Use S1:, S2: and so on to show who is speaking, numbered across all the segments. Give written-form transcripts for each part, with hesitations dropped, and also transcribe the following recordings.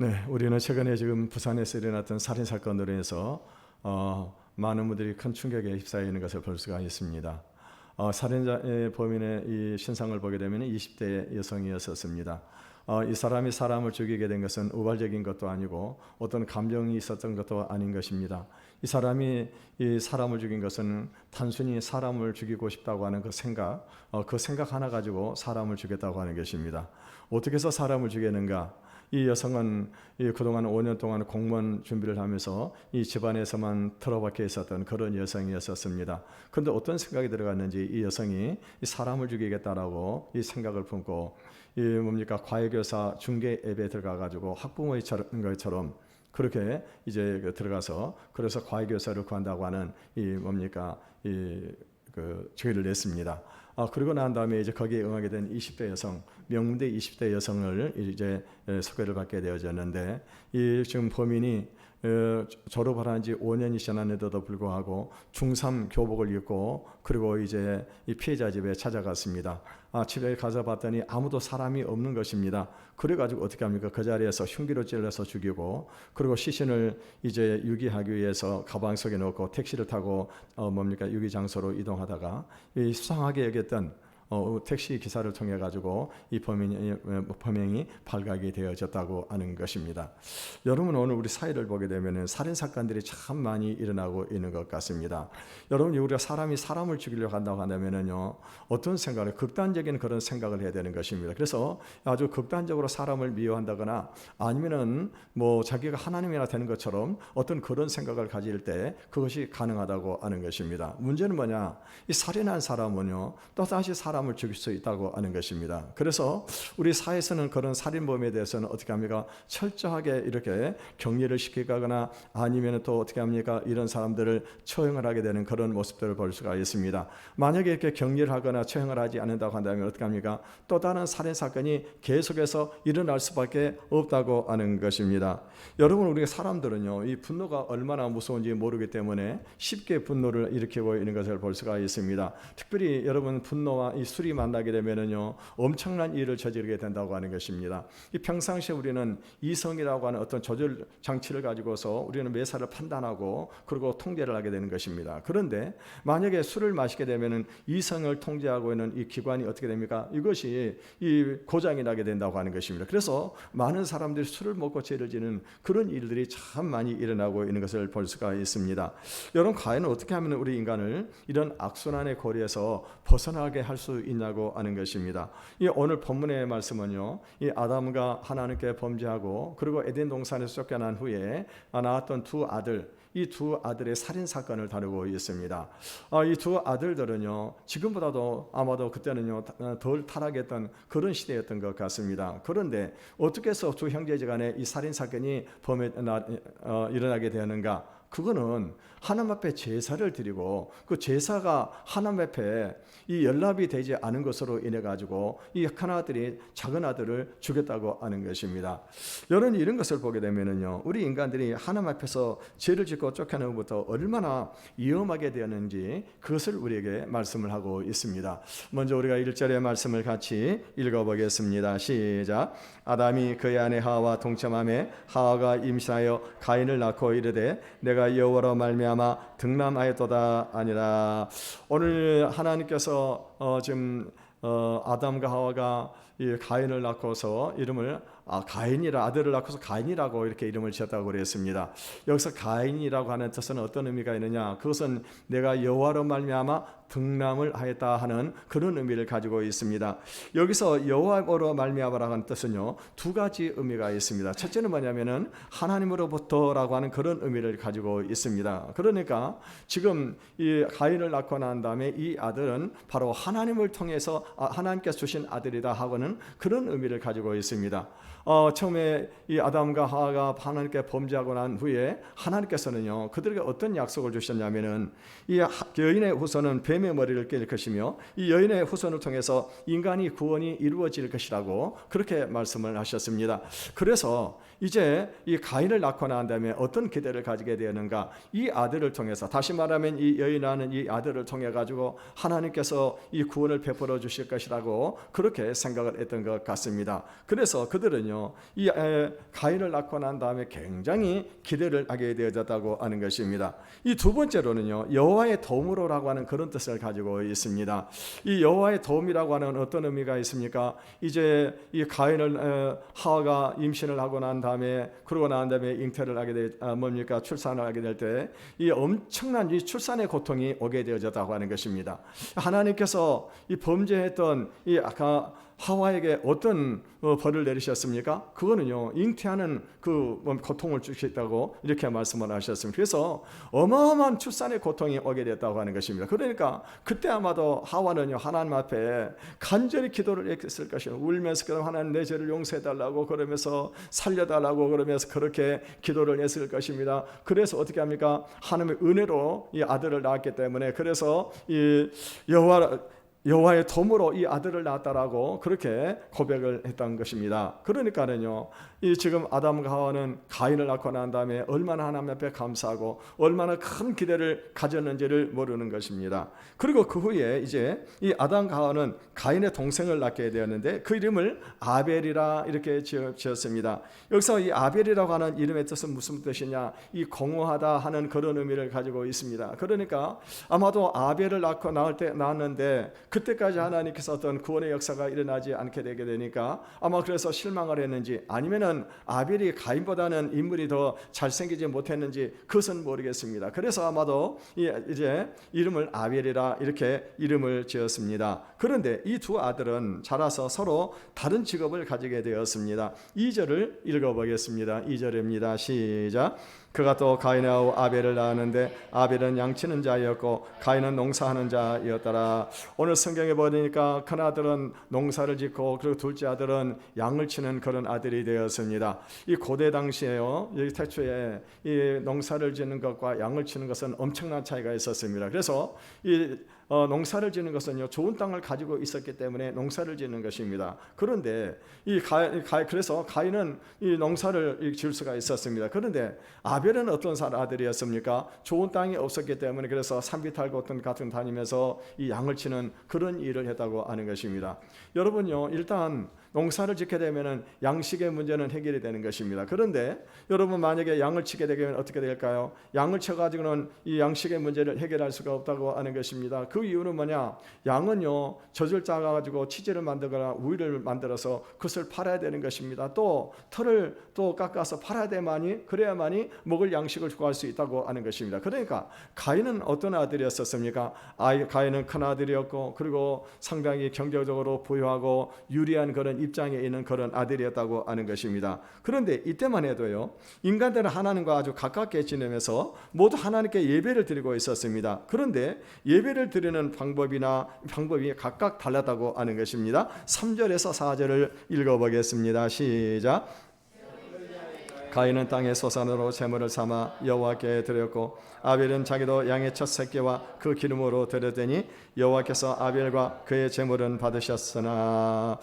S1: 네, 우리는 최근에 지금 부산에서 일어났던 살인 사건으로 해서 많은 분들이 큰 충격에 휩싸여 있는 것을 볼 수가 있습니다. 살인자의 범인의 이 신상을 보게 되면 20대 여성이었었습니다. 이 사람이 사람을 죽이게 된 것은 우발적인 것도 아니고 어떤 감정이 있었던 것도 아닌 것입니다. 이 사람이 이 사람을 죽인 것은 단순히 사람을 죽이고 싶다고 하는 그 생각 하나 가지고 사람을 죽였다고 하는 것입니다. 어떻게 해서 사람을 죽였는가? 이 여성은 그동안 5년 동안 공무원 준비를 하면서 이 집안에서만 틀어박혀 있었던 그런 여성이었습니다. 그런데 어떤 생각이 들어갔는지 이 여성이 이 사람을 죽이겠다라고 이 생각을 품고 이 과외교사 중개 앱에 들어가 가지고 학부모처럼 그렇게 이제 들어가서 그래서 과외교사를 구한다고 하는 그 죄를 냈습니다. 그리고 난 다음에 이제 거기에 응하게 된 20대 여성, 명문대 20대 여성을 이제 소개를 받게 되어졌는데, 이 지금 범인이 졸업을 한 지 5년이 지났는데도 불구하고 중3 교복을 입고 그리고 이제 이 피해자 집에 찾아갔습니다. 집에 가서 봤더니 아무도 사람이 없는 것입니다. 그래가지고 어떻게 합니까? 그 자리에서 흉기로 찔러서 죽이고, 그리고 시신을 이제 유기하기 위해서 가방 속에 넣고 택시를 타고 유기 장소로 이동하다가 이 수상하게 여겼던 택시 기사를 통해 가지고 이 범행이 발각이 되어졌다고 하는 것입니다. 여러분, 오늘 우리 사회를 보게 되면 살인 사건들이 참 많이 일어나고 있는 것 같습니다. 여러분, 우리가 사람이 사람을 죽이려고 한다고 한다면요, 어떤 생각을, 극단적인 그런 생각을 해야 되는 것입니다. 그래서 아주 극단적으로 사람을 미워한다거나 아니면은 자기가 하나님이나 되는 것처럼 어떤 그런 생각을 가질 때 그것이 가능하다고 하는 것입니다. 문제는 뭐냐? 이 살인한 사람은요, 또 다시 사람을 죽일 수 있다고 하는 것입니다. 그래서 우리 사회에서는 그런 살인범에 대해서는 어떻게 합니까? 철저하게 이렇게 격리를 시키거나 아니면 또 어떻게 합니까? 이런 사람들을 처형을 하게 되는 그런 모습들을 볼 수가 있습니다. 만약에 이렇게 격리를 하거나 처형을 하지 않는다고 한다면 어떻게 합니까? 또 다른 살인 사건이 계속해서 일어날 수밖에 없다고 하는 것입니다. 여러분, 우리 사람들은요, 이 분노가 얼마나 무서운지 모르기 때문에 쉽게 분노를 일으키고 있는 것을 볼 수가 있습니다. 특별히 여러분, 분노와 이 술이 만나게 되면은요, 엄청난 일을 저지르게 된다고 하는 것입니다. 이 평상시에 우리는 이성이라고 하는 어떤 조절 장치를 가지고서 우리는 매사를 판단하고 그리고 통제를 하게 되는 것입니다. 그런데 만약에 술을 마시게 되면은 이성을 통제하고 있는 이 기관이 어떻게 됩니까? 이것이 이 고장이 나게 된다고 하는 것입니다. 그래서 많은 사람들이 술을 먹고 죄를 지는 그런 일들이 참 많이 일어나고 있는 것을 볼 수가 있습니다. 여러분, 과연 어떻게 하면 우리 인간을 이런 악순환의 고리에서 벗어나게 할 수 있냐고 하는 것입니다. 이 오늘 본문의 말씀은요, 이 아담과 하나님께 범죄하고 그리고 에덴 동산에서 쫓겨난 후에 낳았던 두 아들, 이 두 아들의 살인 사건을 다루고 있습니다. 이 두 아들들은요, 지금보다도 아마도 그때는요 덜 타락했던 그런 시대였던 것 같습니다. 그런데 어떻게 해서 두 형제지간에 이 살인 사건이 일어나게 되었는가? 그거는 하나님 앞에 제사를 드리고 그 제사가 하나님 앞에 이 연락이 되지 않은 것으로 인해 가지고 이 큰 아들이 작은 아들을 죽였다고 하는 것입니다. 여러분, 이런 것을 보게 되면은요, 우리 인간들이 하나님 앞에서 죄를 짓고 쫓겨나는 것부터 얼마나 위험하게 되었는지 그것을 우리에게 말씀을 하고 있습니다. 먼저 우리가 1절의 말씀을 같이 읽어보겠습니다. 시작. 아담이 그의 아내 하와와 동침하매 하와가 임신하여 가인을 낳고 이르되 내가 여호와로 말미암아 등남하였도다 아니라. 오늘 하나님께서 지금 아담과 하와가 이 가인을 낳고서 이름을 가인이라, 아들을 낳고서 가인이라고 이렇게 이름을 지었다고 그랬습니다. 여기서 가인이라고 하는 뜻은 어떤 의미가 있느냐? 그것은 내가 여호와로 말미암아 등남을 하였다 하는 그런 의미를 가지고 있습니다. 여기서 여호와로 말미암아라고 하는 뜻은요, 두 가지 의미가 있습니다. 첫째는 뭐냐면은 하나님으로부터라고 하는 그런 의미를 가지고 있습니다. 그러니까 지금 이 가인을 낳고 난 다음에 이 아들은 바로 하나님을 통해서 하나님께서 주신 아들이다 하고는 그런 의미를 가지고 있습니다. 처음에 이 아담과 하와가 하나님께 범죄하고 난 후에 하나님께서는요, 그들에게 어떤 약속을 주셨냐면은 이 여인의 후손은 뱀의 머리를 깰 것이며 이 여인의 후손을 통해서 인간이 구원이 이루어질 것이라고 그렇게 말씀을 하셨습니다. 그래서 이제 이 가인을 낳고 난 다음에 어떤 기대를 가지게 되었는가? 이 아들을 통해서, 다시 말하면 이 여인하는 이 아들을 통해 가지고 하나님께서 이 구원을 베풀어 주실 것이라고 그렇게 생각을 했던 것 같습니다. 그래서 그들은요, 아벨은요, 이 가인을 낳고 난 다음에 굉장히 기대를 하게 되어졌다고 하는 것입니다. 이 두 번째로는요, 여호와의 도움으로라고 하는 그런 뜻을 가지고 있습니다. 이 여호와의 도움이라고 하는 어떤 의미가 있습니까? 이제 이 가인을 하와가 임신을 하고 난 다음에, 그러고 난 다음에 잉태를 하게 출산을 하게 될 때 이 엄청난 이 출산의 고통이 오게 되어졌다고 하는 것입니다. 하나님께서 이 범죄했던 이 하와에게 어떤 벌을 내리셨습니까? 그거는요, 잉태하는 그 고통을 주셨다고 이렇게 말씀을 하셨습니다. 그래서 어마어마한 출산의 고통이 오게 됐다고 하는 것입니다. 그러니까 그때 아마도 하와는요, 하나님 앞에 간절히 기도를 했을 것이에요. 울면서 하나님 내 죄를 용서해달라고 그러면서 살려달라고 그러면서 그렇게 기도를 했을 것입니다. 그래서 어떻게 합니까? 하나님의 은혜로 이 아들을 낳았기 때문에, 그래서 이 여호와의 도움으로 이 아들을 낳았다라고 그렇게 고백을 했던 것입니다. 그러니까는요, 이 지금 아담과 하와는 가인을 낳고 난 다음에 얼마나 하나님 앞에 감사하고 얼마나 큰 기대를 가졌는지를 모르는 것입니다. 그리고 그 후에 이제 이 아담과 하와는 가인의 동생을 낳게 되었는데 그 이름을 아벨이라 이렇게 지었습니다. 여기서 이 아벨이라고 하는 이름의 뜻은 무슨 뜻이냐? 이 공허하다 하는 그런 의미를 가지고 있습니다. 그러니까 아마도 아벨을 낳았는데 그때까지 하나님께서 어떤 구원의 역사가 일어나지 않게 되게 되니까 아마 그래서 실망을 했는지, 아니면은 아벨이 가인보다는 인물이 더 잘생기지 못했는지 그것은 모르겠습니다. 그래서 아마도 이제 이름을 아벨이라 이렇게 이름을 지었습니다. 그런데 이 두 아들은 자라서 서로 다른 직업을 가지게 되었습니다. 2절을 읽어보겠습니다. 2절입니다. 시작. 그가 또 가인하고 아벨을 낳았는데 아벨은 양치는 자였고 가인은 농사하는 자였더라. 오늘 성경에 보니까 큰 아들은 농사를 짓고 그리고 둘째 아들은 양을 치는 그런 아들이 되었습니다. 이 고대 당시에요, 여기 태초에 이 농사를 짓는 것과 양을 치는 것은 엄청난 차이가 있었습니다. 그래서 이 농사를 짓는 것은요, 좋은 땅을 가지고 있었기 때문에 농사를 짓는 것입니다. 그런데 그래서 가인은 이 농사를 지을 수가 있었습니다. 그런데 아벨은 어떤 아들이었습니까? 좋은 땅이 없었기 때문에 그래서 산비탈 같은 다니면서 이 양을 치는 그런 일을 했다고 하는 것입니다. 여러분요, 일단 농사를 짓게 되면은 양식의 문제는 해결이 되는 것입니다. 그런데 여러분 만약에 양을 치게 되면 어떻게 될까요? 양을 쳐가지고는 이 양식의 문제를 해결할 수가 없다고 하는 것입니다. 그 이유는 뭐냐? 양은요, 젖을 짜가지고 치즈를 만들거나 우유를 만들어서 그것을 팔아야 되는 것입니다. 또 털을 또 깎아서 팔아야 되만이, 그래야만이 먹을 양식을 구할 수 있다고 하는 것입니다. 그러니까 가인은 어떤 아들이었습니까? 가인은 큰 아들이었고 그리고 상당히 경제적으로 부유하고 유리한 그런 입장에 있는 그런 아들이었다고 하는 것입니다. 그런데 이때만 해도요, 인간들은 하나님과 아주 가깝게 지내면서 모두 하나님께 예배를 드리고 있었습니다. 그런데 예배를 드리는 방법이 각각 달랐다고 하는 것입니다. 3절에서 4절을 읽어보겠습니다. 시작. 가인은 땅의 소산으로 제물을 삼아 여호와께 드렸고 아벨은 자기도 양의 첫 새끼와 그 기름으로 드렸더니 여호와께서 아벨과 그의 제물은 받으셨으나.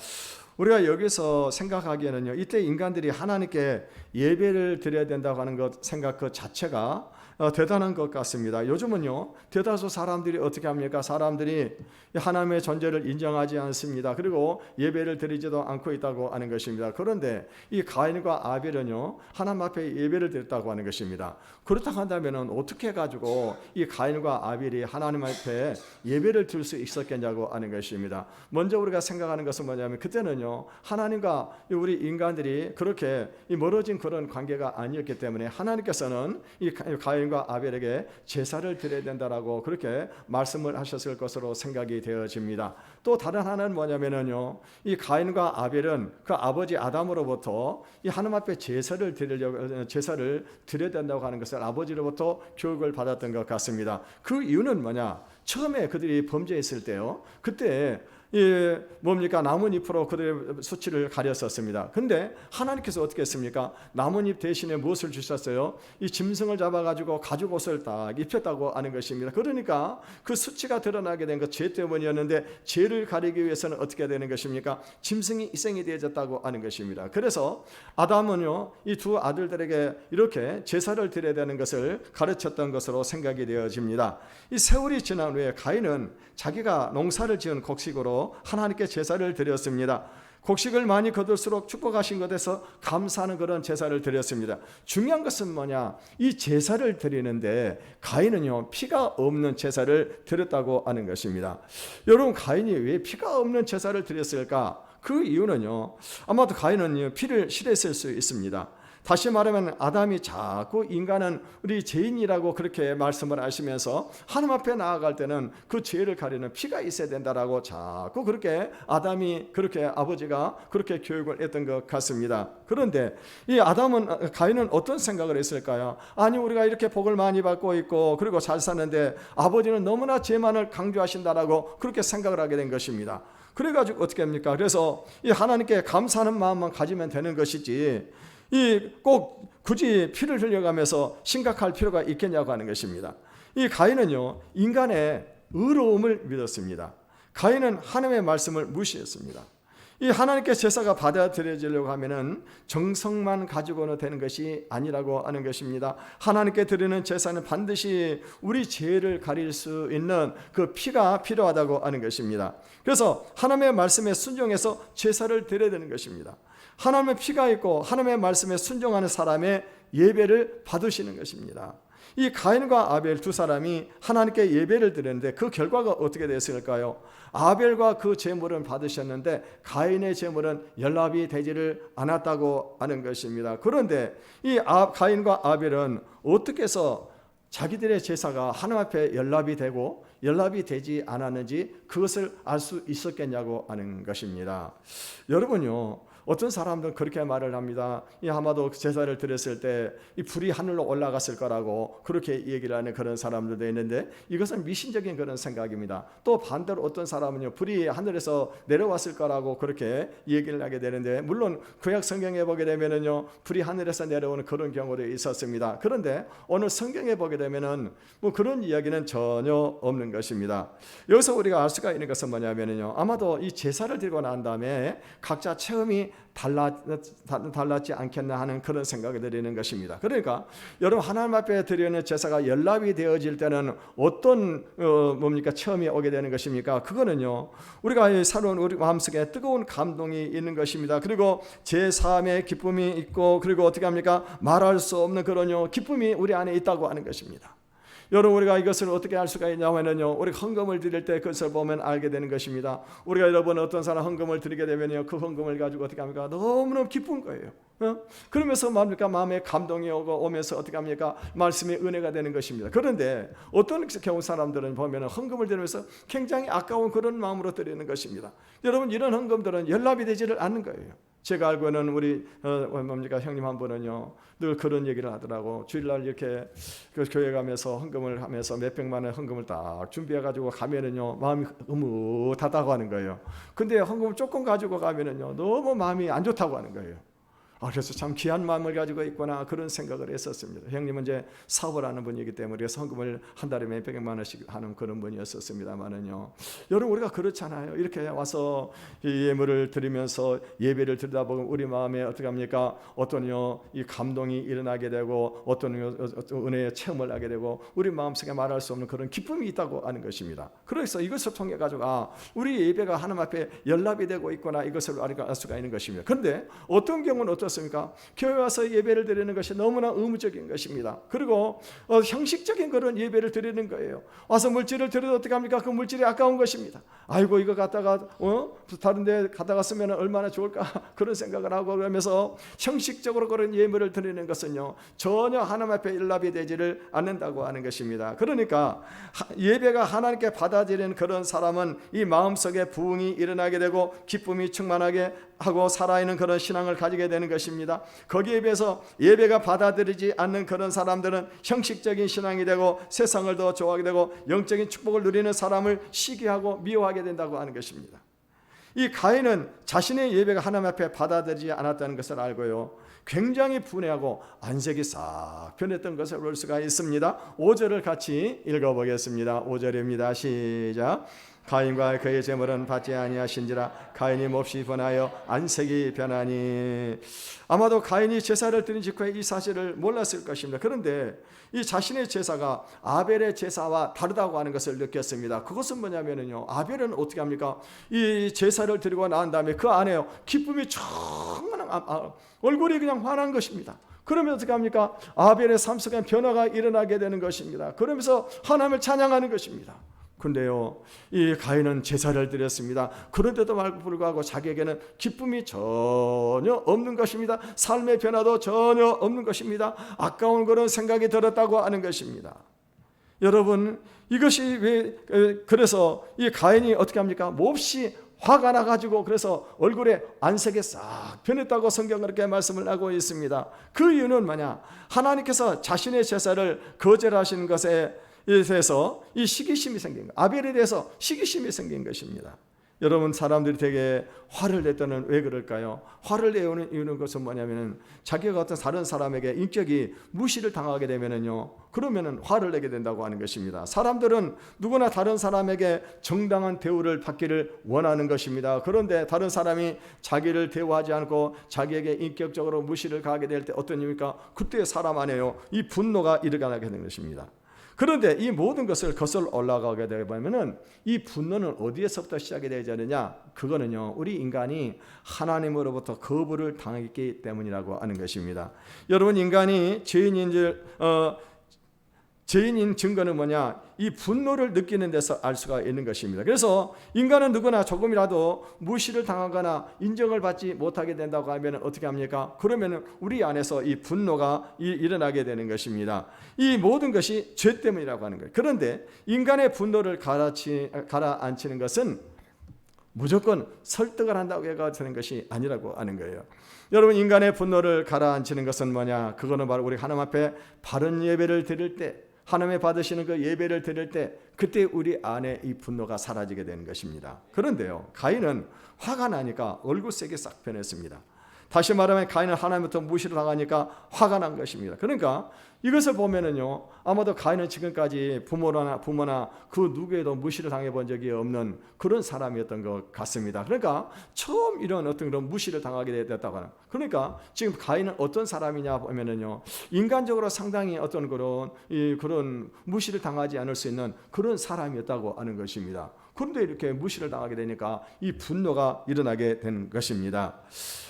S1: 우리가 여기서 생각하기에는요, 이때 인간들이 하나님께 예배를 드려야 된다고 하는 것 생각 그 자체가 대단한 것 같습니다. 요즘은요, 대다수 사람들이 어떻게 합니까? 사람들이 하나님의 존재를 인정하지 않습니다. 그리고 예배를 드리지도 않고 있다고 하는 것입니다. 그런데 이 가인과 아벨은요, 하나님 앞에 예배를 드렸다고 하는 것입니다. 그렇다고 한다면 어떻게 가지고 이 가인과 아벨이 하나님 앞에 예배를 드릴 수 있었겠냐고 하는 것입니다. 먼저 우리가 생각하는 것은 뭐냐면, 그때는요, 하나님과 우리 인간들이 그렇게 멀어진 그런 관계가 아니었기 때문에 하나님께서는 이 가인 과 아벨에게 제사를 드려야 된다라고 그렇게 말씀을 하셨을 것으로 생각이 되어집니다. 또 다른 하나는 뭐냐면요, 이 가인과 아벨은 그 아버지 아담으로부터 이 하나님 앞에 제사를 드려야 된다고 하는 것을 아버지로부터 교육을 받았던 것 같습니다. 그 이유는 뭐냐? 처음에 그들이 범죄했을 때요, 그때 나뭇잎으로 그들의 수치를 가렸었습니다. 근데 하나님께서 어떻게 했습니까? 나뭇잎 대신에 무엇을 주셨어요? 이 짐승을 잡아가지고 가죽 옷을 딱 입혔다고 하는 것입니다. 그러니까 그 수치가 드러나게 된 것 죄 때문이었는데, 죄를 가리기 위해서는 어떻게 되는 것입니까? 짐승이 희생이 되어졌다고 하는 것입니다. 그래서 아담은요, 이 두 아들들에게 이렇게 제사를 드려야 되는 것을 가르쳤던 것으로 생각이 되어집니다. 이 세월이 지난 후에 가인은 자기가 농사를 지은 곡식으로 하나님께 제사를 드렸습니다. 곡식을 많이 거둘수록 축복하신 것에서 감사하는 그런 제사를 드렸습니다. 중요한 것은 뭐냐? 이 제사를 드리는데 가인은요, 피가 없는 제사를 드렸다고 하는 것입니다. 여러분, 가인이 왜 피가 없는 제사를 드렸을까? 그 이유는요, 아마도 가인은 피를 싫어했을 수 있습니다. 다시 말하면 아담이 자꾸 인간은 우리 죄인이라고 그렇게 말씀을 하시면서 하나님 앞에 나아갈 때는 그 죄를 가리는 피가 있어야 된다라고 자꾸 그렇게 아담이 그렇게 아버지가 그렇게 교육을 했던 것 같습니다. 그런데 이 가인은 어떤 생각을 했을까요? 아니, 우리가 이렇게 복을 많이 받고 있고 그리고 잘 사는데 아버지는 너무나 죄만을 강조하신다라고 그렇게 생각을 하게 된 것입니다. 그래가지고 어떻게 합니까? 그래서 이 하나님께 감사하는 마음만 가지면 되는 것이지 꼭 굳이 피를 흘려가면서 심각할 필요가 있겠냐고 하는 것입니다. 이 가인은요, 인간의 의로움을 믿었습니다. 가인은 하나님의 말씀을 무시했습니다. 이 하나님께 제사가 받아들여지려고 하면은 정성만 가지고는 되는 것이 아니라고 하는 것입니다. 하나님께 드리는 제사는 반드시 우리 죄를 가릴 수 있는 그 피가 필요하다고 하는 것입니다. 그래서 하나님의 말씀에 순종해서 제사를 드려야 되는 것입니다. 하나님의 피가 있고 하나님의 말씀에 순종하는 사람의 예배를 받으시는 것입니다. 이 가인과 아벨 두 사람이 하나님께 예배를 드렸는데 그 결과가 어떻게 됐을까요? 아벨과 그 제물은 받으셨는데 가인의 제물은 연락이 되지를 않았다고 하는 것입니다. 그런데 이 가인과 아벨은 어떻게 해서 자기들의 제사가 하나님 앞에 연락이 되고 연락이 되지 않았는지 그것을 알 수 있었겠냐고 하는 것입니다. 여러분요, 어떤 사람들은 그렇게 말을 합니다. 아마도 제사를 드렸을 때 이 불이 하늘로 올라갔을 거라고 그렇게 얘기를 하는 그런 사람들도 있는데 이것은 미신적인 그런 생각입니다. 또 반대로 어떤 사람은요, 불이 하늘에서 내려왔을 거라고 그렇게 얘기를 하게 되는데, 물론 구약 성경에 보게 되면은요, 불이 하늘에서 내려오는 그런 경우도 있었습니다. 그런데 오늘 성경에 보게 되면은 뭐 그런 이야기는 전혀 없는 것입니다. 여기서 우리가 알 수가 있는 것은 뭐냐면요, 아마도 이 제사를 드리고 난 다음에 각자 체험이 달랐지 않겠나 하는 그런 생각이 드리는 것입니다. 그러니까 여러분, 하나님 앞에 드리는 제사가 연락이 되어질 때는 어떤 체험이 오게 되는 것입니까? 그거는요, 우리가 살아온 우리 마음속에 뜨거운 감동이 있는 것입니다. 그리고 제3의 기쁨이 있고, 그리고 어떻게 합니까? 말할 수 없는 그런 기쁨이 우리 안에 있다고 하는 것입니다. 여러분, 우리가 이것을 어떻게 알 수가 있냐면요, 우리가 헌금을 드릴 때 그것을 보면 알게 되는 것입니다. 우리가 여러분 어떤 사람 헌금을 드리게 되면요, 그 헌금을 가지고 어떻게 합니까? 너무너무 기쁜 거예요. 그러면서 뭡니까? 마음에 감동이 오면서 어떻게 합니까? 말씀의 은혜가 되는 것입니다. 그런데 어떤 경우 사람들은 보면 헌금을 드리면서 굉장히 아까운 그런 마음으로 드리는 것입니다. 여러분, 이런 헌금들은 연락이 되지를 않는 거예요. 제가 알고는 우리 형님 한 분은요, 늘 그런 얘기를 하더라고. 주일날 이렇게 교회 가면서 헌금을 하면서 몇백만 원 헌금을 딱 준비해 가지고 가면은요, 마음이 흐뭇하다고 하는 거예요. 근데 헌금을 조금 가지고 가면은요, 너무 마음이 안 좋다고 하는 거예요. 그래서 참 귀한 마음을 가지고 있구나, 그런 생각을 했었습니다. 형님은 이제 사업을 하는 분이기 때문에 헌금을 한 달에 몇백만 원씩 하는 그런 분이었었습니다만은요, 여러분, 우리가 그렇잖아요. 이렇게 와서 이 예물을 드리면서 예배를 드리다 보면 우리 마음에 어떻게 합니까? 이 감동이 일어나게 되고 어떤 은혜의 체험을 하게 되고 우리 마음속에 말할 수 없는 그런 기쁨이 있다고 하는 것입니다. 그래서 이것을 통해 가지고 우리 예배가 하나님 앞에 연락이 되고 있구나, 이것을 알 수가 있는 것입니다. 그런데 어떤 경우는 어떻습니까? 교회 와서 예배를 드리는 것이 너무나 의무적인 것입니다. 그리고 형식적인 그런 예배를 드리는 거예요. 와서 물질을 드려도 어떻게 합니까? 그 물질이 아까운 것입니다. 아이고, 이거 갖다가 다른 데 갖다가 쓰면 얼마나 좋을까, 그런 생각을 하고, 그러면서 형식적으로 그런 예물을 드리는 것은요, 전혀 하나님 앞에 일납이 되지를 않는다고 하는 것입니다. 그러니까 예배가 하나님께 받아들이는 그런 사람은 이 마음속에 부흥이 일어나게 되고 기쁨이 충만하게 하고 살아있는 그런 신앙을 가지게 되는 것입니다. 거기에 비해서 예배가 받아들이지 않는 그런 사람들은 형식적인 신앙이 되고 세상을 더 좋아하게 되고 영적인 축복을 누리는 사람을 시기하고 미워하게 된다고 하는 것입니다. 이 가인은 자신의 예배가 하나님 앞에 받아들이지 않았다는 것을 알고요, 굉장히 분해하고 안색이 싹 변했던 것을 볼 수가 있습니다. 5절을 같이 읽어보겠습니다. 5절입니다. 시작. 가인과 그의 제물은 받지 아니하신지라 가인이 몹시 분하여 안색이 변하니. 아마도 가인이 제사를 드린 직후에 이 사실을 몰랐을 것입니다. 그런데 이 자신의 제사가 아벨의 제사와 다르다고 하는 것을 느꼈습니다. 그것은 뭐냐면요, 아벨은 어떻게 합니까? 이 제사를 드리고 난 다음에 그 안에 기쁨이 충만한 얼굴이 그냥 환한 것입니다. 그러면 어떻게 합니까? 아벨의 삶 속에 변화가 일어나게 되는 것입니다. 그러면서 하나님을 찬양하는 것입니다. 근데요, 이 가인은 제사를 드렸습니다. 그런데도 불구하고 자기에게는 기쁨이 전혀 없는 것입니다. 삶의 변화도 전혀 없는 것입니다. 아까운 그런 생각이 들었다고 하는 것입니다. 여러분, 이것이 그래서 이 가인이 어떻게 합니까? 몹시 화가 나가지고 그래서 얼굴에 안색이 싹 변했다고 성경은 그렇게 말씀을 하고 있습니다. 그 이유는 뭐냐? 하나님께서 자신의 제사를 거절하시는 것에 대해서 이 시기심이 생긴 것, 아벨에 대해서 시기심이 생긴 것입니다. 여러분, 사람들이 되게 화를 낼 때는 왜 그럴까요? 화를 내는 이유는 것은 뭐냐면은 자기가 어떤 다른 사람에게 인격이 무시를 당하게 되면은요, 그러면은 화를 내게 된다고 하는 것입니다. 사람들은 누구나 다른 사람에게 정당한 대우를 받기를 원하는 것입니다. 그런데 다른 사람이 자기를 대우하지 않고 자기에게 인격적으로 무시를 가하게 될 때 어떤 이유입니까? 그때 사람 안에요, 이 분노가 일어나게 되는 것입니다. 그런데 이 모든 것을 거슬러 올라가게 되면은 이 분노는 어디에서부터 시작이 되지 않느냐? 그거는요, 우리 인간이 하나님으로부터 거부를 당했기 때문이라고 하는 것입니다. 여러분, 인간이 죄인인 증거는 뭐냐? 이 분노를 느끼는 데서 알 수가 있는 것입니다. 그래서 인간은 누구나 조금이라도 무시를 당하거나 인정을 받지 못하게 된다고 하면 어떻게 합니까? 그러면 우리 안에서 이 분노가 일어나게 되는 것입니다. 이 모든 것이 죄 때문이라고 하는 거예요. 그런데 인간의 분노를 가라앉히는 것은 무조건 설득을 한다고 해가 되는 것이 아니라고 하는 거예요. 여러분, 인간의 분노를 가라앉히는 것은 뭐냐? 그거는 바로 우리 하나님 앞에 바른 예배를 드릴 때, 하나님의 받으시는 그 예배를 드릴 때, 그때 우리 안에 이 분노가 사라지게 되는 것입니다. 그런데요, 가인은 화가 나니까 얼굴색이 싹 변했습니다. 다시 말하면 가인은 하나님부터 무시를 당하니까 화가 난 것입니다. 그러니까 이것을 보면은요, 아마도 가인은 지금까지 부모나 그 누구에도 무시를 당해본 적이 없는 그런 사람이었던 것 같습니다. 그러니까 처음 이런 어떤 그런 무시를 당하게 됐다고 하는. 그러니까 지금 가인은 어떤 사람이냐 보면은요, 인간적으로 상당히 어떤 그런 무시를 당하지 않을 수 있는 그런 사람이었다고 하는 것입니다. 그런데 이렇게 무시를 당하게 되니까 이 분노가 일어나게 된 것입니다.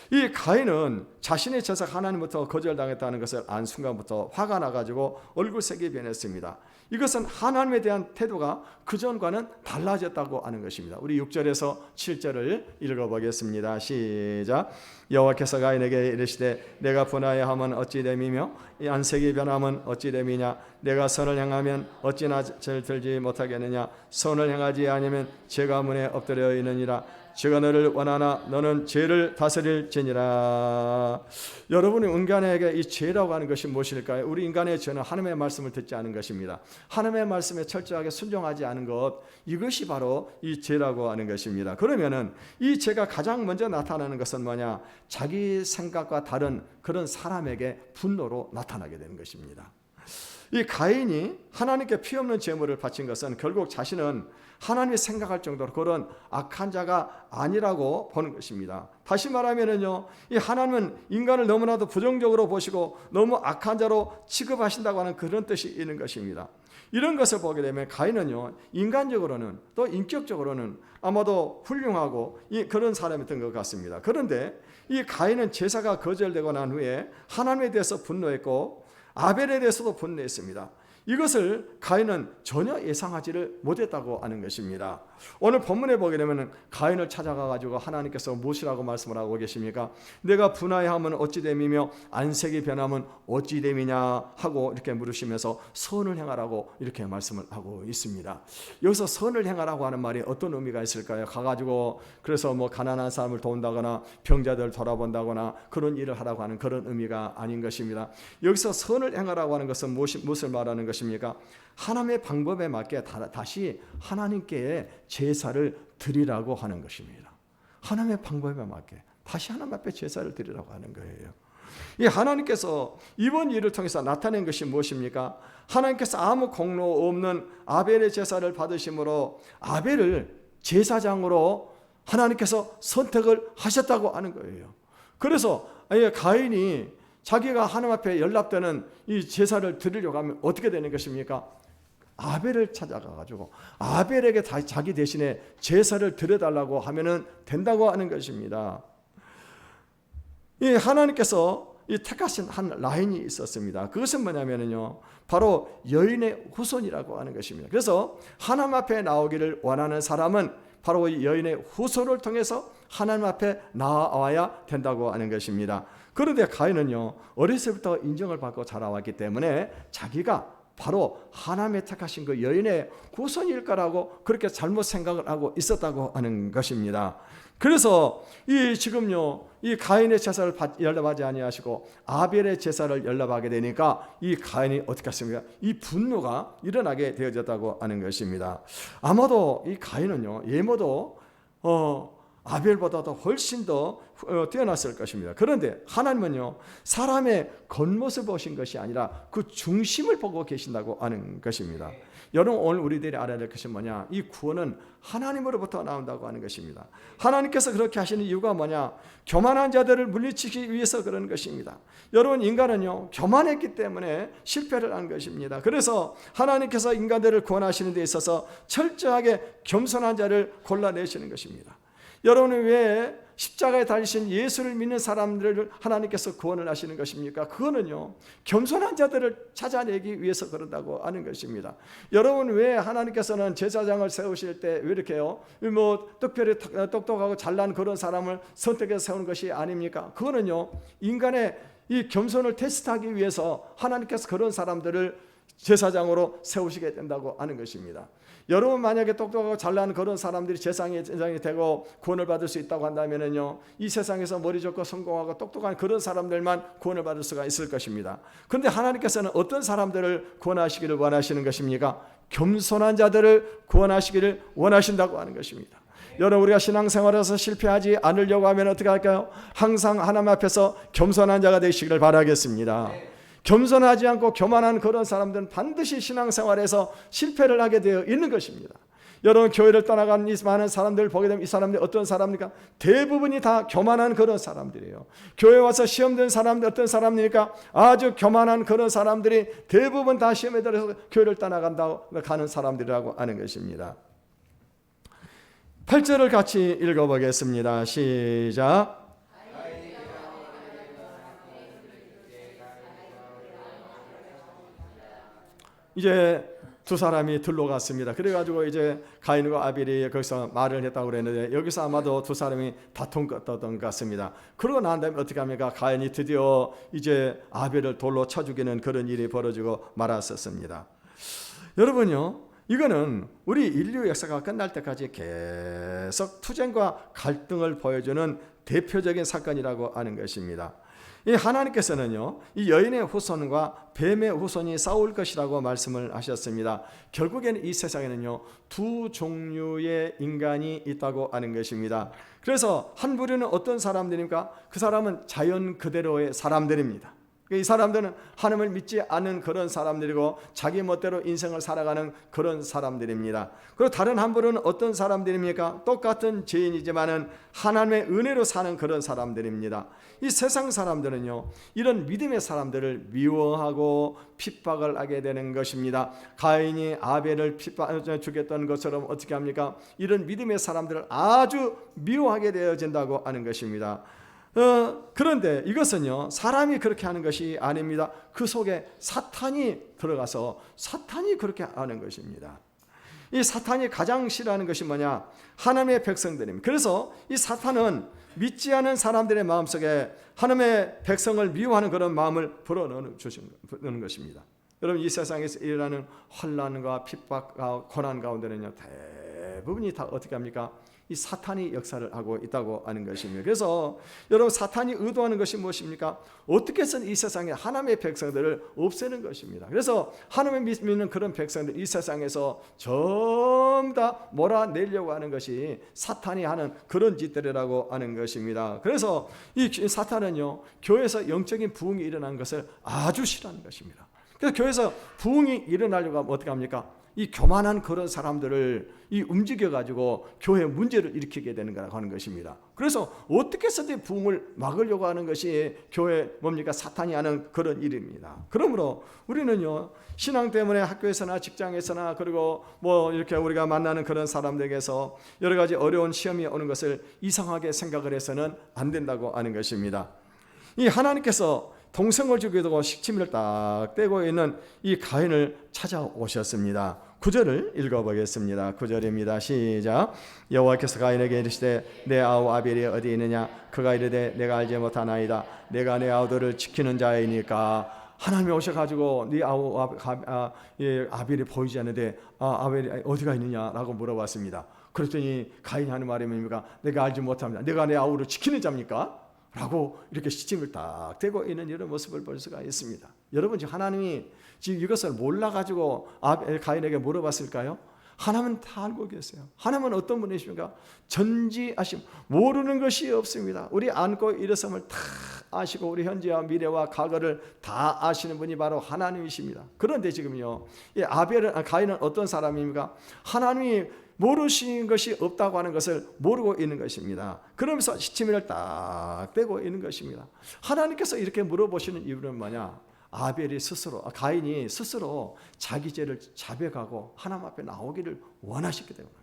S1: 이 가인은 자신의 제사가 하나님부터 거절당했다는 것을 안 순간부터 화가 나가지고 얼굴색이 변했습니다. 이것은 하나님에 대한 태도가 그전과는 달라졌다고 하는 것입니다. 우리 6절에서 7절을 읽어보겠습니다. 시작. 여호와께서 가인에게 이르시되 내가 분하여 하면 어찌 됨이며 이 안색이 변하면 어찌 됨이냐? 내가 선을 행하면 어찌 낯을 들지 못하겠느냐? 선을 행하지 아니면 죄가 문에 엎드려 있느니라. 제가 너를 원하나 너는 죄를 다스릴지니라. 여러분이 인간에게 이 죄라고 하는 것이 무엇일까요? 우리 인간의 죄는 하나님의 말씀을 듣지 않은 것입니다. 하나님의 말씀에 철저하게 순종하지 않은 것, 이것이 바로 이 죄라고 하는 것입니다. 그러면은 이 죄가 가장 먼저 나타나는 것은 뭐냐? 자기 생각과 다른 그런 사람에게 분노로 나타나게 되는 것입니다. 이 가인이 하나님께 피 없는 제물을 바친 것은 결국 자신은 하나님이 생각할 정도로 그런 악한 자가 아니라고 보는 것입니다. 다시 말하면은요, 이 하나님은 인간을 너무나도 부정적으로 보시고 너무 악한 자로 취급하신다고 하는 그런 뜻이 있는 것입니다. 이런 것을 보게 되면 가인은요, 인간적으로는 또 인격적으로는 아마도 훌륭하고 그런 사람이었던 것 같습니다. 그런데 이 가인은 제사가 거절되고 난 후에 하나님에 대해서 분노했고 아벨에 대해서도 분노했습니다. 이것을 가인은 전혀 예상하지를 못했다고 하는 것입니다. 오늘 본문에 보게 되면 가인을 찾아가가지고 하나님께서 무엇이라고 말씀을 하고 계십니까? 내가 분하여 하면 어찌 됨이며 안색이 변하면 어찌 됨이냐 하고 이렇게 물으시면서 선을 행하라고 이렇게 말씀을 하고 있습니다. 여기서 선을 행하라고 하는 말이 어떤 의미가 있을까요? 가가지고 그래서 뭐 가난한 사람을 도운다거나 병자들 돌아본다거나 그런 일을 하라고 하는 그런 의미가 아닌 것입니다. 여기서 선을 행하라고 하는 것은 무엇을 말하는 것입니까? 하나님의 방법에 맞게 다시 하나님께 제사를 드리라고 하는 것입니다. 하나님의 방법에 맞게 다시 하나님 앞에 제사를 드리라고 하는 거예요. 이 하나님께서 이번 일을 통해서 나타낸 것이 무엇입니까? 하나님께서 아무 공로 없는 아벨의 제사를 받으심으로 아벨을 제사장으로 하나님께서 선택을 하셨다고 하는 거예요. 그래서 가인이 자기가 하나님 앞에 연락되는 이 제사를 드리려고 하면 어떻게 되는 것입니까? 아벨을 찾아가가지고 아벨에게 자기 대신에 제사를 드려달라고 하면은 된다고 하는 것입니다. 이 하나님께서 이 택하신 한 라인이 있었습니다. 그것은 뭐냐면요, 바로 여인의 후손이라고 하는 것입니다. 그래서 하나님 앞에 나오기를 원하는 사람은 바로 이 여인의 후손을 통해서 하나님 앞에 나와야 된다고 하는 것입니다. 그런데 가인은요, 어렸을 때부터 인정을 받고 자라왔기 때문에 자기가 바로 하나님의 택하신 그 여인의 후손일 거라고 그렇게 잘못 생각을 하고 있었다고 하는 것입니다. 그래서 이 가인의 제사를 연락하지 아니하시고 아벨의 제사를 연락하게 되니까 이 가인이 어떻게 했습니까? 이 분노가 일어나게 되어졌다고 하는 것입니다. 아마도 이 가인은요, 예모도 아벨보다도 훨씬 더 뛰어났을 것입니다. 그런데 하나님은요, 사람의 겉모습을 보신 것이 아니라 그 중심을 보고 계신다고 하는 것입니다. 여러분, 오늘 우리들이 알아야 될 것이 뭐냐? 이 구원은 하나님으로부터 나온다고 하는 것입니다. 하나님께서 그렇게 하시는 이유가 뭐냐? 교만한 자들을 물리치기 위해서 그런 것입니다. 여러분, 인간은요, 교만했기 때문에 실패를 한 것입니다. 그래서 하나님께서 인간들을 구원하시는 데 있어서 철저하게 겸손한 자를 골라내시는 것입니다. 여러분은 왜 십자가에 달리신 예수를 믿는 사람들을 하나님께서 구원을 하시는 것입니까? 그거는요, 겸손한 자들을 찾아내기 위해서 그런다고 하는 것입니다. 여러분, 왜 하나님께서는 제사장을 세우실 때 왜 이렇게요? 특별히 똑똑하고 잘난 그런 사람을 선택해서 세우는 것이 아닙니까? 그거는요, 인간의 이 겸손을 테스트하기 위해서 하나님께서 그런 사람들을 제사장으로 세우시게 된다고 하는 것입니다. 여러분, 만약에 똑똑하고 잘난 그런 사람들이 제사장이 되고 구원을 받을 수 있다고 한다면요, 이 세상에서 머리 좋고 성공하고 똑똑한 그런 사람들만 구원을 받을 수가 있을 것입니다. 그런데 하나님께서는 어떤 사람들을 구원하시기를 원하시는 것입니까? 겸손한 자들을 구원하시기를 원하신다고 하는 것입니다. 여러분, 우리가 신앙생활에서 실패하지 않으려고 하면 어떻게 할까요? 항상 하나님 앞에서 겸손한 자가 되시기를 바라겠습니다. 겸손하지 않고 교만한 그런 사람들은 반드시 신앙생활에서 실패를 하게 되어 있는 것입니다. 여러분, 교회를 떠나간 이 많은 사람들을 보게 되면 이 사람들이 어떤 사람입니까? 대부분이 다 교만한 그런 사람들이에요. 교회 와서 시험 든 사람들 어떤 사람입니까? 아주 교만한 그런 사람들이 대부분 다 시험에 들어서 교회를 떠나간다고 가는 사람들이라고 하는 것입니다. 8절을 같이 읽어보겠습니다. 시작. 이제 두 사람이 들러갔습니다. 그래가지고 이제 가인과 아벨이 거기서 말을 했다고 그랬는데 여기서 아마도 두 사람이 다퉜던 것 같습니다. 그러고 난 다음에 어떻게 합니까? 가인이 드디어 이제 아벨을 돌로 쳐 죽이는 그런 일이 벌어지고 말았었습니다. 여러분요, 이거는 우리 인류 역사가 끝날 때까지 계속 투쟁과 갈등을 보여주는 대표적인 사건이라고 하는 것입니다. 이 하나님께서는요, 이 여인의 후손과 뱀의 후손이 싸울 것이라고 말씀을 하셨습니다. 결국에는 이 세상에는요, 두 종류의 인간이 있다고 하는 것입니다. 그래서 한 부류는 어떤 사람들입니까? 그 사람은 자연 그대로의 사람들입니다. 이 사람들은 하나님을 믿지 않는 그런 사람들이고 자기 멋대로 인생을 살아가는 그런 사람들입니다. 그리고 다른 한 부류는 어떤 사람들입니까? 똑같은 죄인이지만은 하나님의 은혜로 사는 그런 사람들입니다. 이 세상 사람들은요, 이런 믿음의 사람들을 미워하고 핍박을 하게 되는 것입니다. 가인이 아벨을 죽였던 것처럼 어떻게 합니까? 이런 믿음의 사람들을 아주 미워하게 되어진다고 하는 것입니다. 그런데 이것은요, 사람이 그렇게 하는 것이 아닙니다. 그 속에 사탄이 들어가서 사탄이 그렇게 하는 것입니다. 이 사탄이 가장 싫어하는 것이 뭐냐? 하나님의 백성들입니다. 그래서 이 사탄은 믿지 않은 사람들의 마음속에 하나님의 백성을 미워하는 그런 마음을 불어넣는 것입니다. 여러분, 이 세상에서 일어나는 혼란과 핍박과 고난 가운데는요, 대부분이 다 어떻게 합니까? 이 사탄이 역사를 하고 있다고 하는 것입니다. 그래서 여러분, 사탄이 의도하는 것이 무엇입니까? 어떻게 해서는 이 세상에 하나님의 백성들을 없애는 것입니다. 그래서 하나님을 믿는 그런 백성들 이 세상에서 전부 다 몰아내려고 하는 것이 사탄이 하는 그런 짓들이라고 하는 것입니다. 그래서 이 사탄은요, 교회에서 영적인 부흥이 일어나는 것을 아주 싫어하는 것입니다. 그래서 교회에서 부흥이 일어나려고 하면 어떻게 합니까? 이 교만한 그런 사람들을 이 움직여 가지고 교회 문제를 일으키게 되는 거라고 하는 것입니다. 그래서 어떻게 해서든 부흥을 막으려고 하는 것이 교회 뭡니까? 사탄이 하는 그런 일입니다. 그러므로 우리는요, 신앙 때문에 학교에서나 직장에서나 그리고 뭐 이렇게 우리가 만나는 그런 사람들에게서 여러 가지 어려운 시험이 오는 것을 이상하게 생각을 해서는 안 된다고 하는 것입니다. 이 하나님께서 동성을 죽이고 식침을 딱 떼고 있는 이 가인을 찾아오셨습니다. 9절을 읽어보겠습니다. 9절입니다. 시작. 여호와께서 가인에게 이르시되 내 아우 아벨이 어디 있느냐? 그가 이르되 내가 알지 못하나이다. 내가 내 아우들을 지키는 자이니까. 하나님이 오셔가지고 네 아우 아벨이 보이지 않는데 아벨이 어디가 있느냐라고 물어봤습니다. 그랬더니 가인이 하는 말이 뭡니까? 내가 알지 못합니다. 내가 내 아우를 지키는 자입니까? 라고 이렇게 시침을 딱 대고 있는 이런 모습을 볼 수가 있습니다. 여러분, 지금 하나님이 지금 이것을 몰라가지고 가인에게 물어봤을까요? 하나님은 다 알고 계세요. 하나님은 어떤 분이십니까? 전지하심, 모르는 것이 없습니다. 우리 안고 일어섬을 다 아시고 우리 현재와 미래와 과거를 다 아시는 분이 바로 하나님이십니다. 그런데 지금요, 이 가인은 어떤 사람입니까? 하나님이 모르시는 것이 없다고 하는 것을 모르고 있는 것입니다. 그러면서 시치미를 딱 떼고 있는 것입니다. 하나님께서 이렇게 물어보시는 이유는 뭐냐? 가인이 스스로 자기 죄를 자백하고 하나님 앞에 나오기를 원하셨기 때문에.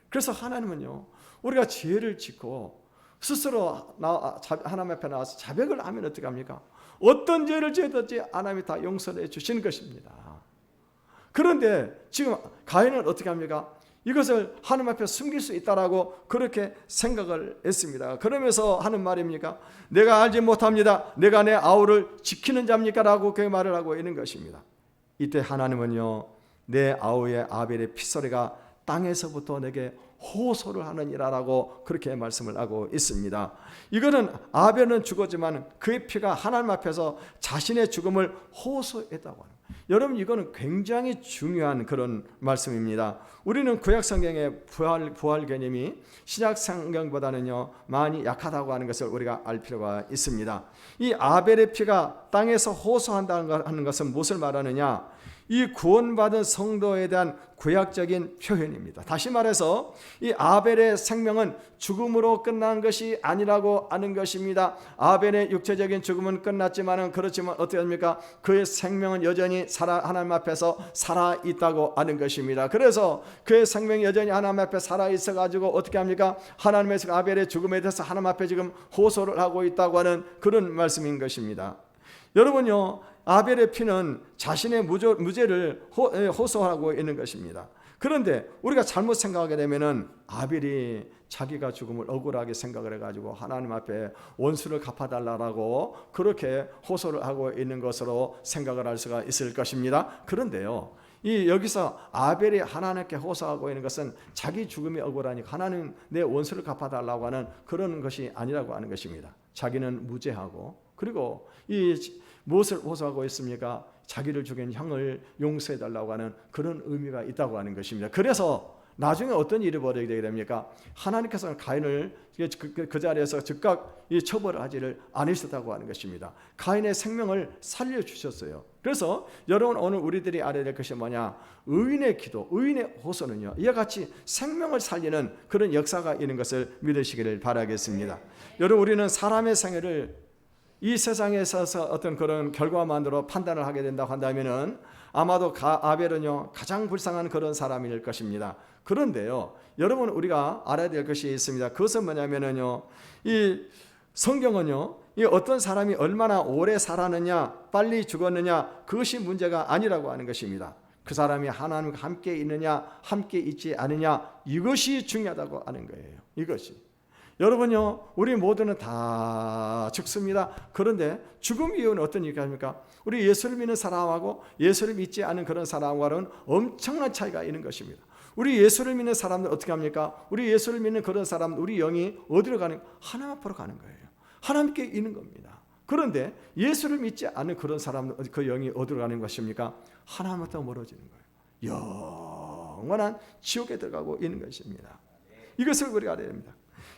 S1: 그래서 하나님은요, 우리가 죄를 짓고 스스로 하나님 앞에 나와서 자백을 하면 어떻게 합니까? 어떤 죄를 지었든지 하나님이 다 용서해 주시는 것입니다. 그런데 지금 가인은 어떻게 합니까? 이것을 하나님 앞에 숨길 수 있다라고 그렇게 생각을 했습니다. 그러면서 하는 말입니까? 내가 알지 못합니다. 내가 내 아우를 지키는 자입니까? 라고 그 말을 하고 있는 것입니다. 이때 하나님은요, 내 아우의 아벨의 핏소리가 땅에서부터 내게 호소를 하느니라라고 그렇게 말씀을 하고 있습니다. 이거는 아벨은 죽었지만 그의 피가 하나님 앞에서 자신의 죽음을 호소했다고 합니다. 여러분, 이거는 굉장히 중요한 그런 말씀입니다. 우리는 구약 성경의 부활 개념이 신약 성경보다는요 많이 약하다고 하는 것을 우리가 알 필요가 있습니다. 이 아벨의 피가 땅에서 호소한다는 것은 무엇을 말하느냐? 이 구원받은 성도에 대한 구약적인 표현입니다. 다시 말해서 이 아벨의 생명은 죽음으로 끝난 것이 아니라고 하는 것입니다. 아벨의 육체적인 죽음은 끝났지만 그렇지만 어떻게 합니까? 그의 생명은 여전히 하나님 앞에서 살아있다고 하는 것입니다. 그래서 그의 생명이 여전히 하나님 앞에 살아있어가지고 어떻게 합니까? 하나님에서 아벨의 죽음에 대해서 하나님 앞에 지금 호소를 하고 있다고 하는 그런 말씀인 것입니다. 여러분요, 아벨의 피는 자신의 무죄를 호소하고 있는 것입니다. 그런데 우리가 잘못 생각하게 되면은 아벨이 자기가 죽음을 억울하게 생각을 해가지고 하나님 앞에 원수를 갚아달라고 그렇게 호소를 하고 있는 것으로 생각을 할 수가 있을 것입니다. 그런데요, 여기서 아벨이 하나님께 호소하고 있는 것은 자기 죽음이 억울하니까 하나님 내 원수를 갚아달라고 하는 그런 것이 아니라고 하는 것입니다. 자기는 무죄하고, 그리고 무엇을 호소하고 있습니까? 자기를 죽인 형을 용서해달라고 하는 그런 의미가 있다고 하는 것입니다. 그래서 나중에 어떤 일이 벌어지게 됩니까? 하나님께서는 가인을 그 자리에서 즉각 처벌을 하지를 않으셨다고 하는 것입니다. 가인의 생명을 살려주셨어요. 그래서 여러분, 오늘 우리들이 알아야 될 것이 뭐냐? 의인의 기도, 의인의 호소는요, 이와 같이 생명을 살리는 그런 역사가 있는 것을 믿으시기를 바라겠습니다. 여러분, 우리는 사람의 생애를 이 세상에 있어서 어떤 그런 결과만으로 판단을 하게 된다고 한다면은 아마도 아벨은요 가장 불쌍한 그런 사람일 것입니다. 그런데요, 여러분, 우리가 알아야 될 것이 있습니다. 그것은 뭐냐면은요, 이 성경은요, 이 어떤 사람이 얼마나 오래 살았느냐, 빨리 죽었느냐, 그것이 문제가 아니라고 하는 것입니다. 그 사람이 하나님과 함께 있느냐, 함께 있지 않느냐, 이것이 중요하다고 하는 거예요. 이것이. 여러분요, 우리 모두는 다 죽습니다. 그런데 죽음 이후는 어떤 일이 합니까? 우리 예수를 믿는 사람하고 예수를 믿지 않은 그런 사람과는 엄청난 차이가 있는 것입니다. 우리 예수를 믿는 사람들 어떻게 합니까? 우리 예수를 믿는 그런 사람, 우리 영이 어디로 가는? 하나님 앞으로 가는 거예요. 하나님께 있는 겁니다. 그런데 예수를 믿지 않은 그런 사람, 그 영이 어디로 가는 것입니까? 하나님부터 멀어지는 거예요. 영원한 지옥에 들어가고 있는 것입니다. 이것을 우리가 알아야 됩니다.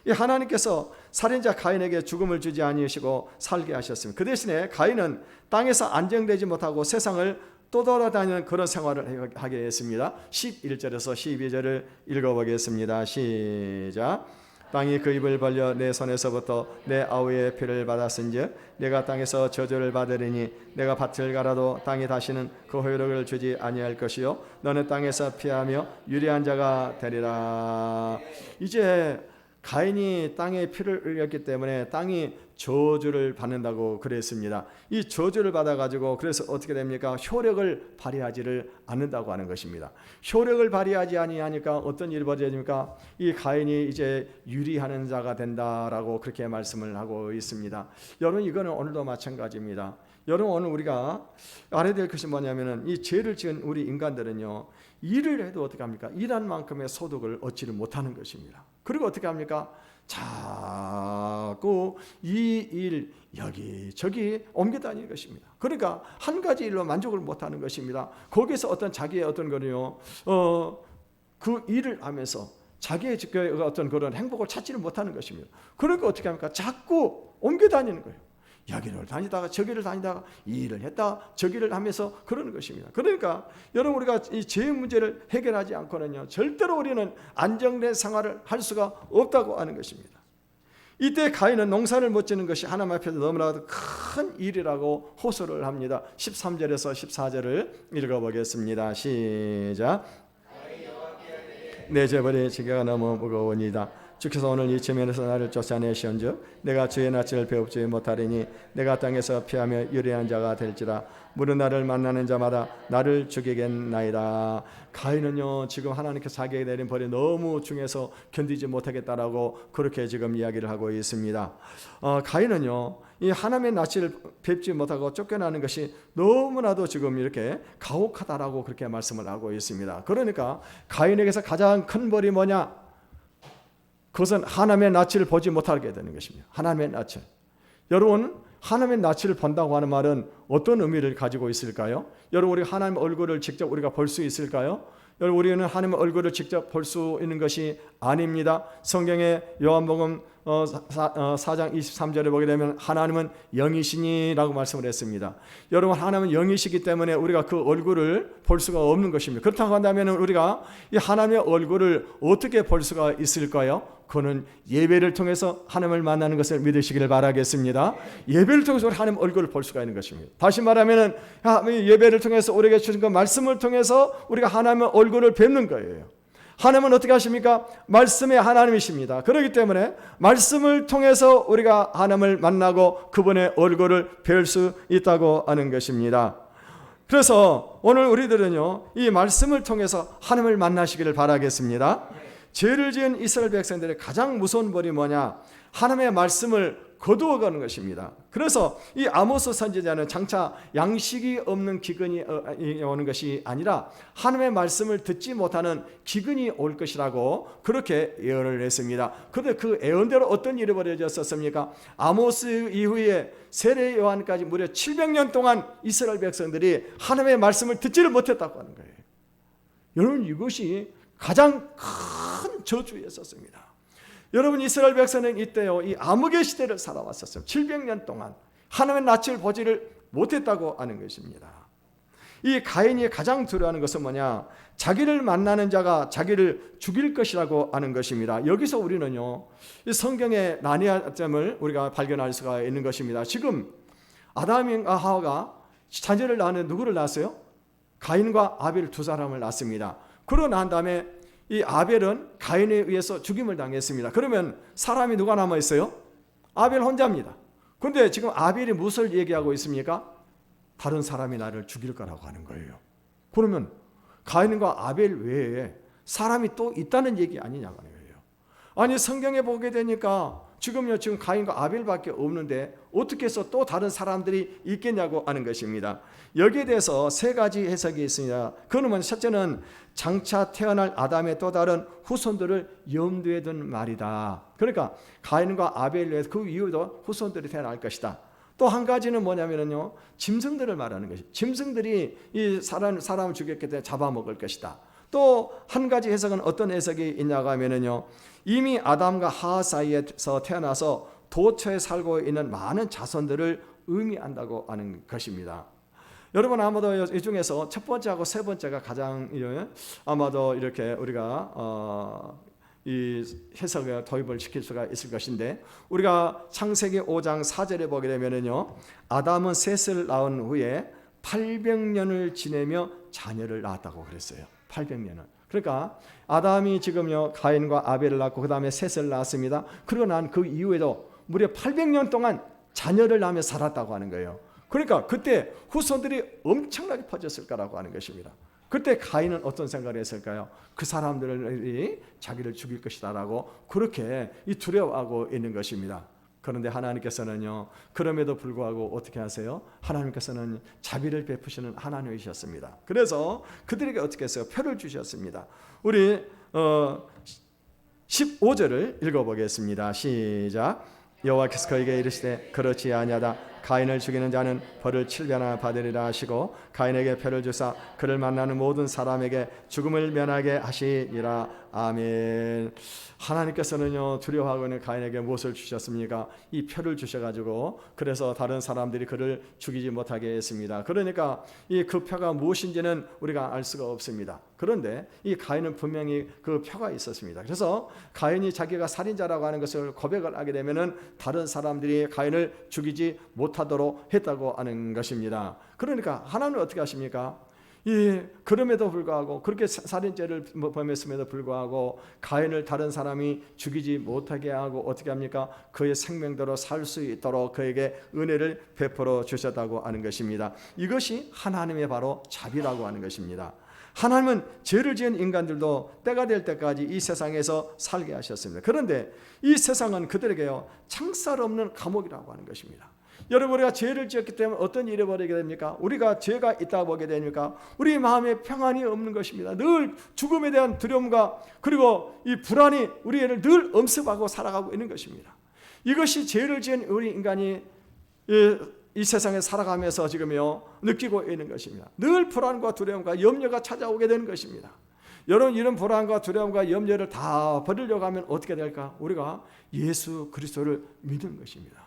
S1: 하나님께서 살인자 가인에게 죽음을 주지 아니하시고 살게 하셨습니다. 그 대신에 가인은 땅에서 안정되지 못하고 세상을 떠돌아다니는 그런 생활을 하게 했습니다. 11절에서 12절을 읽어보겠습니다. 시작. 땅이 그 입을 벌려 내 손에서부터 내 아우의 피를 받았은즉 내가 땅에서 저주를 받으리니 내가 밭을 갈아도 땅이 다시는 그 효력을 주지 아니할 것이요 너는 땅에서 피하며 유리한 자가 되리라. 이제 가인이 땅에 피를 흘렸기 때문에 땅이 저주를 받는다고 그랬습니다. 이 저주를 받아가지고 그래서 어떻게 됩니까? 효력을 발휘하지를 않는다고 하는 것입니다. 효력을 발휘하지 아니하니까 어떤 일이 벌어집니까? 이 가인이 이제 유리하는 자가 된다라고 그렇게 말씀을 하고 있습니다. 여러분 이거는 오늘도 마찬가지입니다. 여러분 오늘 우리가 알아야 될 것이 뭐냐면은 이 죄를 지은 우리 인간들은요 일을 해도 어떻게 합니까? 일한 만큼의 소득을 얻지를 못하는 것입니다. 그리고 어떻게 합니까? 자꾸 이 일 여기저기 옮겨 다니는 것입니다. 그러니까 한 가지 일로 만족을 못하는 것입니다. 거기서 어떤 자기의 어떤 거는요 그 일을 하면서 자기의 어떤 그런 행복을 찾지를 못하는 것입니다. 그러니까 어떻게 합니까? 자꾸 옮겨 다니는 거예요. 여기를 다니다가 저기를 다니다가 이 일을 했다 저기를 하면서 그러는 것입니다. 그러니까 여러분 우리가 이 죄의 문제를 해결하지 않고는요 절대로 우리는 안정된 생활을 할 수가 없다고 하는 것입니다. 이때 가인은 농사를 못 지는 것이 하나님 앞에서 너무나도 큰 일이라고 호소를 합니다. 13절에서 14절을 읽어보겠습니다. 시작. 내 재벌의 지게가 너무 무거우니이다. 주께서 오늘 이 지면에서 나를 쫓아내시온즉 내가 주의 낯을 배웁지 못하리니 내가 땅에서 피하며 유리한 자가 될지라. 무릇 나를 만나는 자마다 나를 죽이겠나이다. 가인은요 지금 하나님께서 자기에게 내린 벌이 너무 중해서 견디지 못하겠다라고 그렇게 지금 이야기를 하고 있습니다. 가인은요 이 하나님의 낯을 뵙지 못하고 쫓겨나는 것이 너무나도 지금 이렇게 가혹하다라고 그렇게 말씀을 하고 있습니다. 그러니까 가인에게서 가장 큰 벌이 뭐냐? 그것은 하나님의 낯을 보지 못하게 되는 것입니다. 하나님의 낯을. 여러분 하나님의 낯을 본다고 하는 말은 어떤 의미를 가지고 있을까요? 여러분 우리 하나님의 얼굴을 직접 우리가 볼 수 있을까요? 여러분 우리는 하나님의 얼굴을 직접 볼 수 있는 것이 아닙니다. 성경의 요한복음 4장 23절에 보게 되면 하나님은 영이시니라고 말씀을 했습니다. 여러분 하나님은 영이시기 때문에 우리가 그 얼굴을 볼 수가 없는 것입니다. 그렇다고 한다면 우리가 이 하나님의 얼굴을 어떻게 볼 수가 있을까요? 그는 예배를 통해서 하나님을 만나는 것을 믿으시기를 바라겠습니다. 예배를 통해서 우리 하나님 얼굴을 볼 수가 있는 것입니다. 다시 말하면 예배를 통해서 우리에게 주신 그 말씀을 통해서 우리가 하나님의 얼굴을 뵙는 거예요. 하나님은 어떻게 하십니까? 말씀의 하나님이십니다. 그렇기 때문에 말씀을 통해서 우리가 하나님을 만나고 그분의 얼굴을 뵐 수 있다고 하는 것입니다. 그래서 오늘 우리들은요 이 말씀을 통해서 하나님을 만나시기를 바라겠습니다. 죄를 지은 이스라엘 백성들의 가장 무서운 벌이 뭐냐? 하나님의 말씀을 거두어가는 것입니다. 그래서 이 아모스 선지자는 장차 양식이 없는 기근이 오는 것이 아니라 하나님의 말씀을 듣지 못하는 기근이 올 것이라고 그렇게 예언을 했습니다. 그런데 그 예언대로 어떤 일이 벌어졌었습니까? 아모스 이후에 세례 요한까지 무려 700년 동안 이스라엘 백성들이 하나님의 말씀을 듣지를 못했다고 하는 거예요. 여러분 이것이 가장 큰 저주였었습니다. 여러분 이스라엘 백성은 이때요 이 암흑의 시대를 살아왔었어요. 700년 동안 하나님의 낯을 보지를 못했다고 하는 것입니다. 이 가인이 가장 두려워하는 것은 뭐냐? 자기를 만나는 자가 자기를 죽일 것이라고 하는 것입니다. 여기서 우리는요 이 성경의 나뉘어짐을 우리가 발견할 수가 있는 것입니다. 지금 아담과 하와가 자녀를 낳는 누구를 낳았어요? 가인과 아벨 두 사람을 낳습니다. 그러고 난 다음에 이 아벨은 가인에 의해서 죽임을 당했습니다. 그러면 사람이 누가 남아있어요? 아벨 혼자입니다. 그런데 지금 아벨이 무엇을 얘기하고 있습니까? 다른 사람이 나를 죽일 거라고 하는 거예요. 그러면 가인과 아벨 외에 사람이 또 있다는 얘기 아니냐고 하는 거예요. 아니 성경에 보게 되니까 지금 가인과 아벨밖에 없는데 어떻게 해서 또 다른 사람들이 있겠냐고 하는 것입니다. 여기에 대해서 세 가지 해석이 있습니다. 그러면 첫째는 장차 태어날 아담의 또 다른 후손들을 염두에 둔 말이다. 그러니까 가인과 아벨 외에 그 이후에도 후손들이 태어날 것이다. 또 한 가지는 뭐냐면요, 짐승들을 말하는 것이 짐승들이 이 사람을 죽였기 때문에 잡아먹을 것이다. 또 한 가지 해석은 어떤 해석이 있냐고 하면은요, 이미 아담과 하와 사이에서 태어나서 도처에 살고 있는 많은 자손들을 의미한다고 하는 것입니다. 여러분 아마도 이 중에서 첫 번째하고 세 번째가 가장 아마도 이렇게 우리가 이 해석에 도입을 시킬 수가 있을 것인데, 우리가 창세기 5장 4절에 보게 되면은요, 아담은 셋을 낳은 후에 800년을 지내며 자녀를 낳았다고 그랬어요. 800년을. 그러니까 아담이 지금요 가인과 아벨을 낳고 그 다음에 셋을 낳았습니다. 그러고 난 그 이후에도 무려 800년 동안 자녀를 낳으며 살았다고 하는 거예요. 그러니까 그때 후손들이 엄청나게 퍼졌을 거라고 하는 것입니다. 그때 가인은 어떤 생각을 했을까요? 그 사람들이 자기를 죽일 것이다 라고 그렇게 두려워하고 있는 것입니다. 그런데 하나님께서는요, 그럼에도 불구하고 어떻게 하세요? 하나님께서는 자비를 베푸시는 하나님이셨습니다. 그래서 그들에게 어떻게 했어요? 표를 주셨습니다. 우리 15절을 읽어보겠습니다. 시작. 여호와께서 그에게 이르시되 그렇지 아니하다. 가인을 죽이는 자는 벌을 7배나 받으리라 하시고 가인에게 표를 주사 그를 만나는 모든 사람에게 죽음을 면하게 하시니라. 아멘. 하나님께서는요 두려워하고 있는 가인에게 무엇을 주셨습니까? 이 표를 주셔가지고 그래서 다른 사람들이 그를 죽이지 못하게 했습니다. 그러니까 이 그 표가 무엇인지는 우리가 알 수가 없습니다. 그런데 이 가인은 분명히 그 표가 있었습니다. 그래서 가인이 자기가 살인자라고 하는 것을 고백을 하게 되면은 다른 사람들이 가인을 죽이지 못하도록 했다고 하는 것입니다. 그러니까 하나님은 어떻게 하십니까? 그럼에도 불구하고 그렇게 살인죄를 범했음에도 불구하고 가인을 다른 사람이 죽이지 못하게 하고 어떻게 합니까? 그의 생명대로 살 수 있도록 그에게 은혜를 베풀어 주셨다고 하는 것입니다. 이것이 하나님의 바로 자비라고 하는 것입니다. 하나님은 죄를 지은 인간들도 때가 될 때까지 이 세상에서 살게 하셨습니다. 그런데 이 세상은 그들에게요 창살 없는 감옥이라고 하는 것입니다. 여러분, 우리가 죄를 지었기 때문에 어떤 일이 벌어지게 됩니까? 우리가 죄가 있다고 보게 됩니까? 우리 마음에 평안이 없는 것입니다. 늘 죽음에 대한 두려움과 그리고 이 불안이 우리를 늘 엄습하고 살아가고 있는 것입니다. 이것이 죄를 지은 우리 인간이 이 세상에 살아가면서 지금요 느끼고 있는 것입니다. 늘 불안과 두려움과 염려가 찾아오게 되는 것입니다. 여러분, 이런 불안과 두려움과 염려를 다 버리려고 하면 어떻게 될까? 우리가 예수 그리스도를 믿는 것입니다.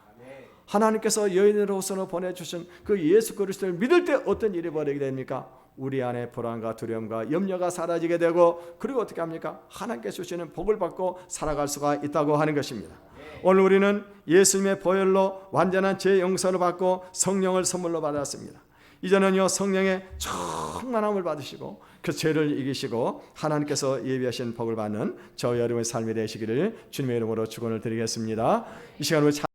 S1: 하나님께서 여인으로서 보내주신 그 예수 그리스도를 믿을 때 어떤 일이 벌어지게 됩니까? 우리 안에 불안과 두려움과 염려가 사라지게 되고 그리고 어떻게 합니까? 하나님께서 주시는 복을 받고 살아갈 수가 있다고 하는 것입니다. 오늘 우리는 예수님의 보혈로 완전한 죄 용서를 받고 성령을 선물로 받았습니다. 이제는요 성령의 충만함을 받으시고 그 죄를 이기시고 하나님께서 예비하신 복을 받는 저와 여러분의 삶이 되시기를 주님의 이름으로 축원을 드리겠습니다. 이 시간 우리